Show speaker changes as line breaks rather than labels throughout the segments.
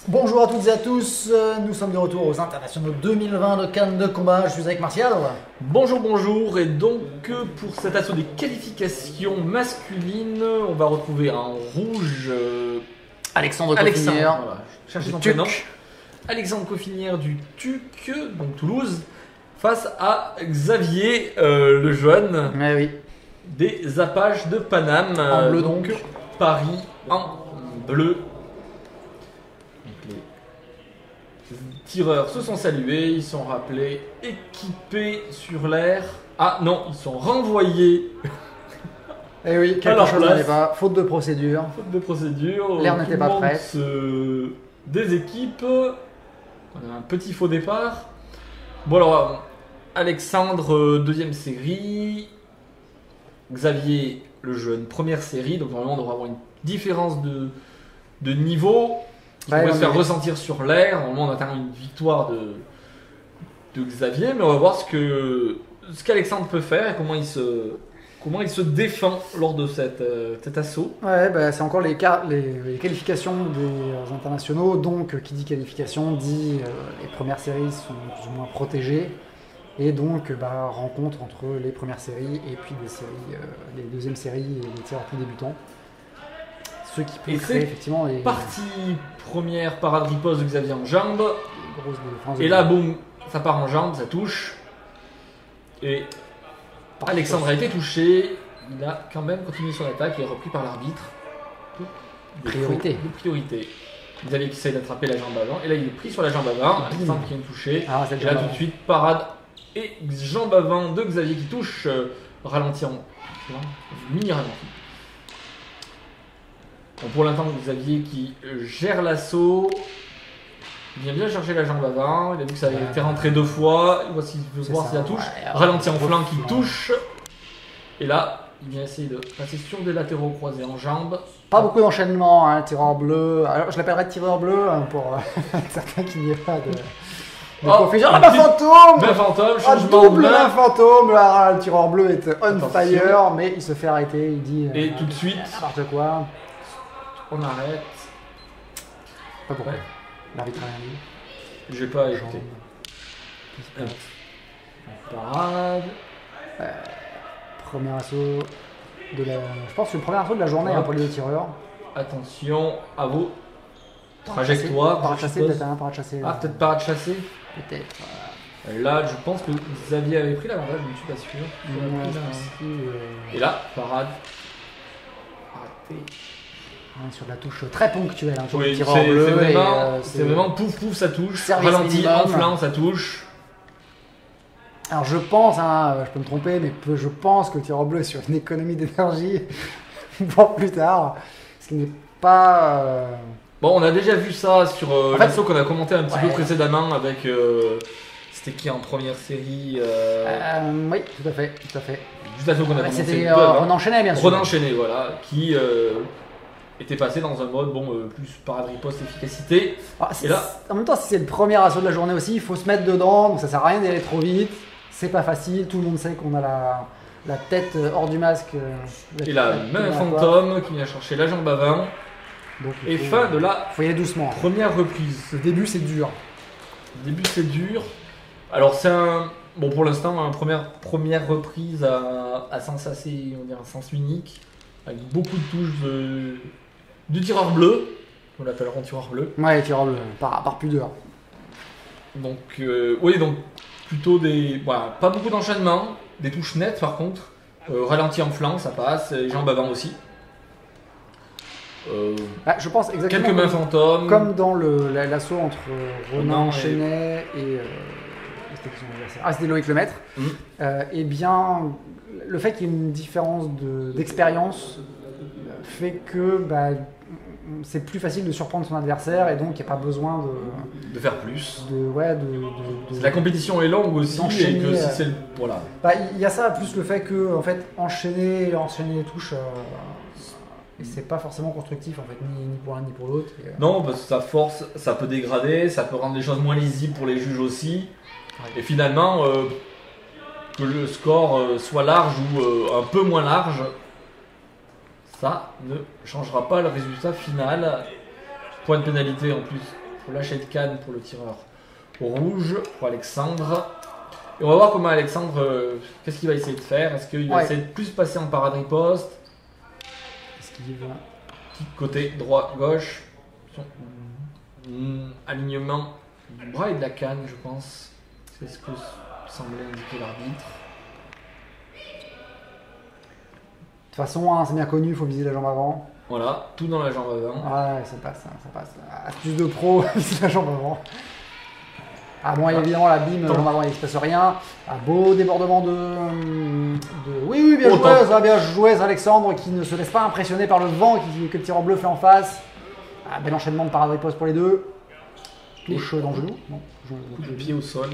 Bonjour à toutes et à tous, nous sommes de retour aux internationaux 2020 de Cannes de combat, je suis avec Martial.
Bonjour, bonjour, et donc pour cet assaut des qualifications masculines, on va retrouver en rouge
Alexandre Coffinière,
voilà, je cherchais son
du
prénom.
TUC.
Alexandre Coffinière du TUC, donc Toulouse, face à Xavier le jeune
Ouais, oui.
des Apaches de Paname.
En bleu donc.
Paris en bleu. Donc, les tireurs se sont salués, ils sont rappelés, équipés sur l'air. Ah non, ils sont renvoyés.
Eh oui, quelque
Alors,
chose
place.
n'allait pas, faute de procédure.
Faute de procédure.
L'air
tout
n'était
le
pas
monde
prêt.
Des équipes. On a un petit faux départ. Bon alors, Alexandre, deuxième série. Xavier, le jeune, première série. Donc normalement, on devrait avoir une différence de niveau qui
Ouais,
pourrait
on
se faire
est-
ressentir sur l'air. Normalement, on attend une victoire de Xavier. Mais on va voir ce qu'Alexandre peut faire et comment il se défend lors de cet assaut.
Ouais, bah, c'est encore les qualifications des internationaux, donc qui dit qualification dit les premières séries sont plus ou moins protégées, et donc rencontre entre les premières séries et puis des séries, les deuxièmes séries et les tireurs plus débutants. Ce qui peut
Et
créer
c'est
effectivement les
Partie première, parade riposte de Xavier en jambe.
grosses différences.
Et là, boum, ça part en jambe, ça touche. Et Alexandre a été touché. Il a quand même continué son attaque et est repris par l'arbitre.
Priorité.
De priorité. Xavier qui essaye d'attraper la jambe avant. Et là, il est pris sur la jambe avant. Alexandre qui vient de toucher.
Ah, c'est le
Et là,
jambe
tout de
avant.
suite, parade et jambe avant de Xavier qui touche. Ralenti en mini ralenti. Bon, pour l'instant, Xavier qui gère l'assaut. Il vient bien chercher la jambe avant. Il a vu que ça avait
Ouais.
été rentré deux fois. Il voit s'il veut
C'est
voir
ça,
si ça touche.
ouais.
Ralenti en
Gros
flanc qui
flanc.
touche. Et là, il vient essayer de passer sur des latéraux croisés en jambes.
Pas beaucoup d'enchaînement, hein, tireur bleu. Alors, je l'appellerais tireur bleu hein, pour certains qui n'y aient pas de
Oh,
confusion. Ah,
une
ma
petite-
fantôme
Main fantôme,
Ah,
changement de
double
main.
main fantôme. Là, le tireur bleu est on
Attention.
fire, mais il se fait arrêter. Il dit
Et tout de suite,
n'importe quoi.
on arrête.
Pas pourquoi.
Ouais.
L'arbitre a rien dit.
J'ai pas
Jambe.
écouté.
Qu'est-ce qui se passe
Parade.
Premier assaut de la. Je pense que c'est le premier assaut de la journée
Ouais.
hein, pour les deux tireurs.
Attention à vos trajectoires.
Parade
je
chassée,
suppose.
peut-être, hein, parade chassée.
Ah, peut-être parade chassée.
Peut-être.
Là, je pense que Xavier avait pris l'avantage, je ne suis pas sûr. Il a
Ouais,
pris
je
la-
pense aussi,
Et là, parade. Arrêté.
sur de la touche très ponctuelle. Hein, sur le
Oui,
tireur
c'est
bleu. et,
c'est vraiment pouf pouf, ça touche.
Service
Ralenti
minimum.
en flanc, ça touche.
Alors je pense, hein, je peux me tromper, mais je pense que le tireur bleu est sur une économie d'énergie pour plus tard. Ce qui n'est pas.
Bon, on a déjà vu ça sur
En fait-
l'assaut qu'on a commenté un petit peu
Ouais.
précédemment avec. C'était qui en première série
Oui, tout à fait, tout à fait.
Juste l'assaut qu'on a
Ouais,
commenté.
C'était
peu avant.
Renan Chenet, bien sûr.
Renan Chenet, voilà, qui était passé dans un mode plus parade riposte efficacité.
Ah,
Et là-
En même temps, si c'est le premier assaut de la journée aussi, il faut se mettre dedans, donc ça sert à rien d'aller trop vite. C'est pas facile, tout le monde sait qu'on a la tête hors du masque.
Et là, main fantôme qui vient chercher la jambe avant.
Donc,
Et fin de la
faut y aller doucement.
première reprise.
Le début, c'est dur.
Au début, c'est dur. Alors, c'est un. Bon, pour l'instant, une première reprise à sens assez, on va dire, un sens unique, avec beaucoup de touches du tireur bleu. On l'appelleront tireur bleu.
Ouais, tireur bleu, par pudeur.
Donc, oui, donc plutôt des. Voilà, pas beaucoup d'enchaînement, des touches nettes par contre. Ralenti en flanc, ça passe, et jambes avant aussi.
Ah, je pense exactement.
Quelques mains fantômes.
Comme dans l'assaut entre
Renan
Renan
et-
Chenet et. C'était qui son adversaire Ah, c'était Loïc Lemaître.
Mhm.
Eh bien, le fait qu'il y ait une différence d'expérience fait que c'est plus facile de surprendre son adversaire et donc il n'y a pas besoin
De faire plus.
de
La compétition est longue aussi, et
D'enchaîner,
que si c'est le. Voilà.
il y a ça, plus le fait que en fait, enchaîner les touches, et c'est pas forcément constructif en fait, ni pour l'un ni pour l'autre. Et,
Non, parce que ça force, ça peut dégrader, ça peut rendre les choses moins lisibles pour les juges aussi.
Ouais.
Et finalement, que le score soit large ou un peu moins large, ça ne changera pas le résultat final. Point de pénalité en plus lâcher de canne pour le tireur rouge, pour Alexandre. Et on va voir comment Alexandre, qu'est-ce qu'il va essayer de faire. Est-ce qu'il va essayer de plus passer en parade riposte?
Esquive.
Petit côté droit, gauche. Alignement du bras et de la canne, je pense. C'est ce que semblait indiquer l'arbitre.
De toute façon, hein, c'est bien connu, il faut viser la jambe avant.
Voilà, tout dans la jambe avant.
Ouais, ça passe, hein, ça passe. Astuce de pro, viser la jambe avant. Ah bon, évidemment, la bim, jambe avant, il ne se passe rien. Un beau débordement Oui, bien joué, ça, bien joué, Alexandre, qui ne se laisse pas impressionner par le vent que le tireur bleu fait en face. Ah, bel enchaînement de parade riposte pour les deux. Touche dans le genou. Non,
coup de pied au sol.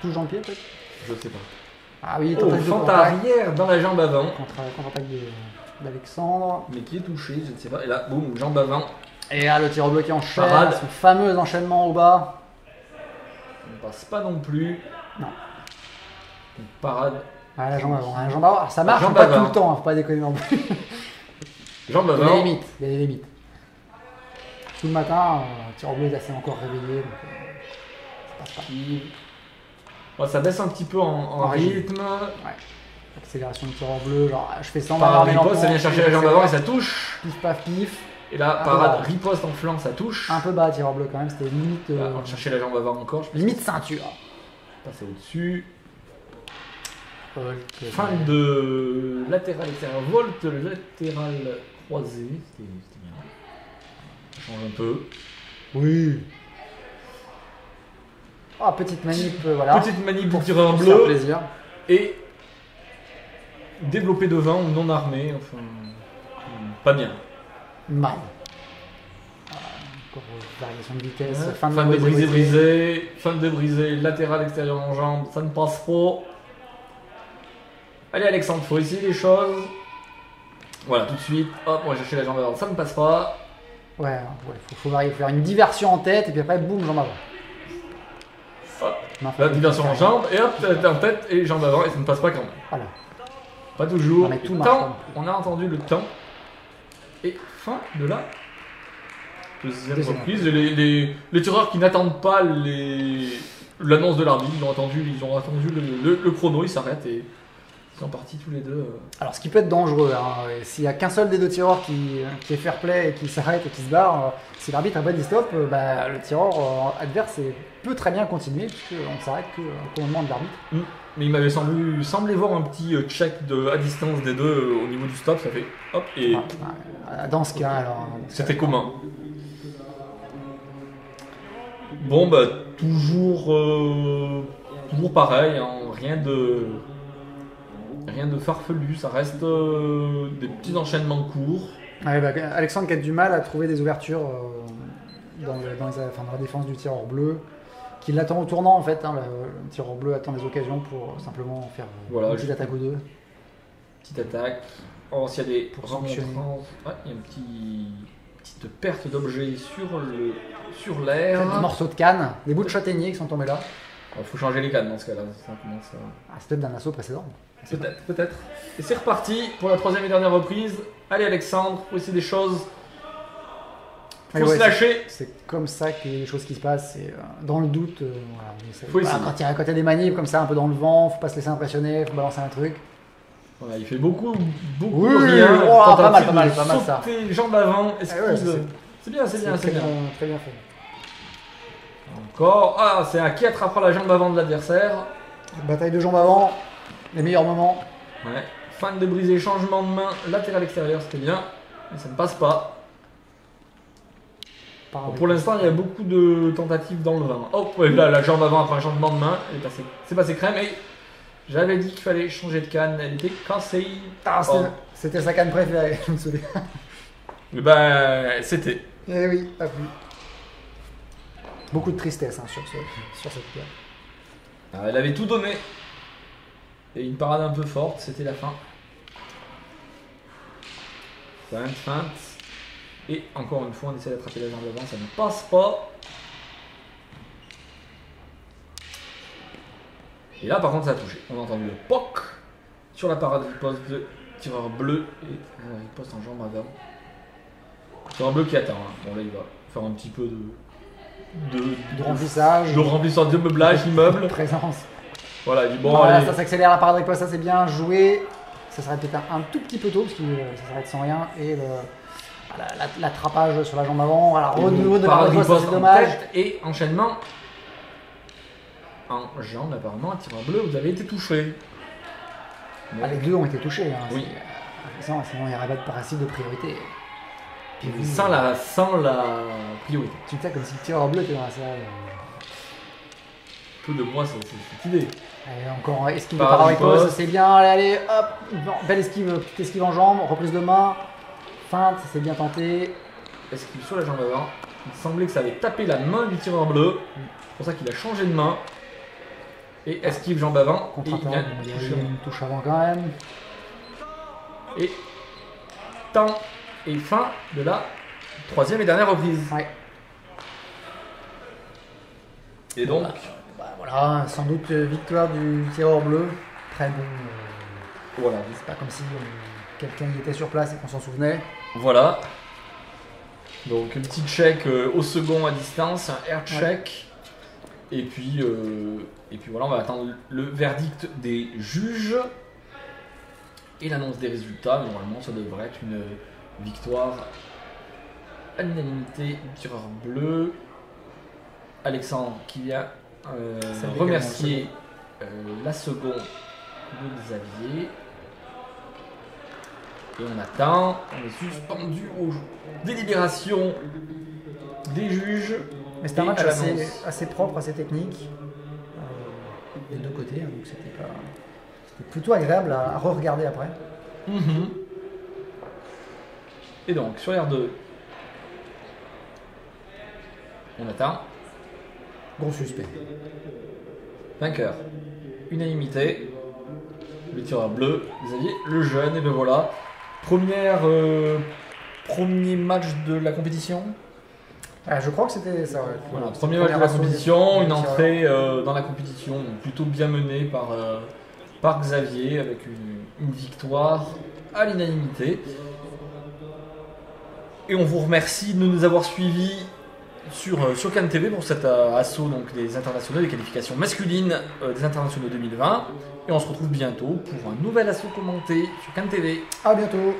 Touche dans le pied, peut-être.
Je sais pas.
Ah oui,
fente arrière dans la jambe avant.
Contre-attaque d'Alexandre.
Mais qui est touché, je ne sais pas. Et là, boum, jambe avant.
Et là, le tireur bleu qui enchaîne.
Parade.
Son fameux enchaînement au bas.
On passe pas non plus.
Non.
Donc, parade.
Ah, la jambe avant. La jambe avant. Alors, ça marche
jambe
pas
avant.
tout le temps, faut pas déconner non plus.
Jambe
Il y a
avant.
des limites. Il y a des limites. Tout le matin, le tireur bleu est assez encore réveillé. Donc, ça passe pas.
Bon, ça baisse un petit peu en rythme.
Ouais. Accélération du tireur bleu. Genre, je fais 100
Parade riposte, ça vient chercher la jambe avant et ça touche.
Pif paf pif.
Et là,
Un
parade
peu bas.
riposte en flanc, ça touche.
Un peu bas, tireur bleu quand même. C'était limite.
Là, on va chercher la jambe avant encore. Je pense
Limite ceinture.
passer au-dessus.
Okay.
Fin de latéral extérieur, volte latéral croisé. C'était bien. Ça change un peu.
Oui. Ah, petite manip, voilà.
Petite manip pour tireur
Pour faire
bleu.
plaisir.
Et développé devant ou non armé. Enfin, pas bien.
Mal. Encore variation de vitesse.
Ouais.
Fin
de brisé. Fin de brisé. Latéral extérieur en jambe. Ça ne passe pas. Allez Alexandre, faut essayer les choses. Voilà, tout de suite. Hop, on va chercher la jambe avant. Ça ne passe pas.
Ouais, faut varier, faut faire une diversion en tête et puis après, boum, jambe avant.
Hop.
Non,
La diversion en jambe. Et hop, t'es en tête et jambe avant. Et ça ne passe pas quand même.
Voilà.
Pas toujours.
Non, mais tout
Le
marche
temps,
pas non plus.
on a entendu le temps. Et fin de la deuxième reprise. Et les tireurs qui n'attendent pas l'annonce de l'arbitre, ils ont attendu le chrono, ils s'arrêtent et ils sont partis tous les deux.
Alors, ce qui peut être dangereux, hein, s'il n'y a qu'un seul des deux tireurs qui est fair play et qui s'arrête et qui se barre, si l'arbitre n'a pas dit stop, bah, le tireur adverse peut très bien continuer puisqu'on ne s'arrête que au commandement de l'arbitre.
Mais il m'avait semblé voir un petit check à distance des deux au niveau du stop, ça fait hop et
Dans ce cas, alors.
c'était commun. Bon bah toujours pareil, hein, rien de farfelu, ça reste des petits enchaînements courts.
Ouais, bah, Alexandre qui a du mal à trouver des ouvertures dans la défense du tireur bleu, qui l'attend au tournant en fait. Hein, le tireur bleu attend des occasions pour simplement faire une petite attaque ou deux.
Petite attaque. Oh, s'il y a des
Pour sanctionner.
Ouais, il y a une petite perte d'objet sur l'air.
Des morceaux de canne, des bouts de châtaignier qui sont tombés là.
Il faut changer les cannes dans ce cas-là. Ça commence à...
Ah, c'est peut-être d'un assaut précédent.
Peut-être. Et c'est reparti pour la troisième et dernière reprise. Allez Alexandre, faut essayer des choses. Faut se lâcher.
C'est comme ça qu'il y a des choses qui se passent. Et, dans le doute, voilà,
faut essayer.
Quand il y a des manips comme ça, un peu dans le vent, faut pas se laisser impressionner, faut balancer un truc.
Voilà, il fait beaucoup
Oui,
de rien.
pas mal ça.
Sauter, jambes avant, esquive. C'est bien.
Très bien fait.
Encore. Ah, c'est un qui attrapera la jambe avant de l'adversaire.
Bataille de jambes avant, les meilleurs moments.
Ouais. Fin de briser, changement de main, latéral extérieur, c'était bien. Mais ça ne passe pas. Bon, pour l'instant, il y a beaucoup de tentatives dans le vent. Hop, ouais, là, la jambe avant après un changement de main, c'est passé crème. Et j'avais dit qu'il fallait changer de canne, elle était cassée.
Ah, c'était sa canne préférée, je me souviens.
Mais ben, c'était.
Eh oui, pas plus. Beaucoup de tristesse hein, sur cette pierre.
Alors, elle avait tout donné. Et une parade un peu forte, c'était la fin. Feinte. Et encore une fois, on essaie d'attraper la jambe avant, ça ne passe pas. Et là, par contre, ça a touché. On a entendu le POC sur la parade riposte de tireur bleu. Et riposte en jambe avant. Tireur bleu qui attend. Hein. Bon, là, il va faire un petit peu
De remplissage.
de remplissage de meublage, immeuble.
Présence.
Voilà, il dit bon,
Voilà,
allez.
ça s'accélère, la parade avec ça c'est bien joué. Ça s'arrête peut-être un tout petit peu tôt parce que ça s'arrête sans rien. Et l'attrapage sur la jambe avant. Voilà, renouveau de
Parade
la riposte,
riposte
c'est
en
dommage.
tête et enchaînement en jambe, apparemment, un tireur bleu, vous avez été touché.
Ah, les deux ont été touchés. Hein.
Oui.
Sinon il n'y aurait pas de parasite de priorité. Puis vous,
Sans la priorité.
tu dis ça comme si le tireur bleu était dans la salle.
Peu de moi, c'est cette idée.
Allez, encore esquive de
Parade
parade riposte,
riposte.
c'est bien. Allez, hop. Bon, belle esquive, petite esquive en jambe, reprise de main. Feinte, c'est bien tenté.
Esquive sur la jambe avant. Il semblait que ça avait tapé la main du tireur bleu. C'est pour ça qu'il a changé de main. Et esquive jambe avant. Et il
Contre-attaque,
vient
il y a
toucher.
eu une touche avant quand même.
Et temps et fin de la troisième et dernière reprise.
Ouais.
Et donc,
Bah, voilà, sans doute victoire du tireur bleu. Très bon.
voilà.
C'est pas comme si quelqu'un y était sur place et qu'on s'en souvenait.
Voilà. Donc un petit check au second à distance, un air check. Et puis voilà, on va attendre le verdict des juges et l'annonce des résultats. Normalement, ça devrait être une victoire à l'unanimité du tireur bleu. Alexandre qui vient
Salut
remercier la seconde de Xavier. Et on attend, on est suspendu aux délibérations des juges.
Mais c'était un
Et
match
à l'annonce.
assez propre, assez technique. Des deux côtés, hein, donc c'était plutôt agréable à re-regarder après.
Mhm. Et donc, sur l'R2, on attend.
Gros suspect.
Vainqueur. Unanimité. Le tireur bleu, Xavier le jeune. Et ben voilà. Premier match de la compétition.
Je crois que c'était ça. Ouais.
Voilà,
C'était
premier
le
match de la
assaut
compétition,
des
une
tireurs.
entrée dans la compétition donc plutôt bien menée par Xavier avec une victoire à l'unanimité. Et on vous remercie de nous avoir suivis sur Cannes TV pour cet assaut donc, des internationaux, des qualifications masculines des internationaux 2020. Et on se retrouve bientôt pour un nouvel assaut commenté sur Cannes TV.
À bientôt.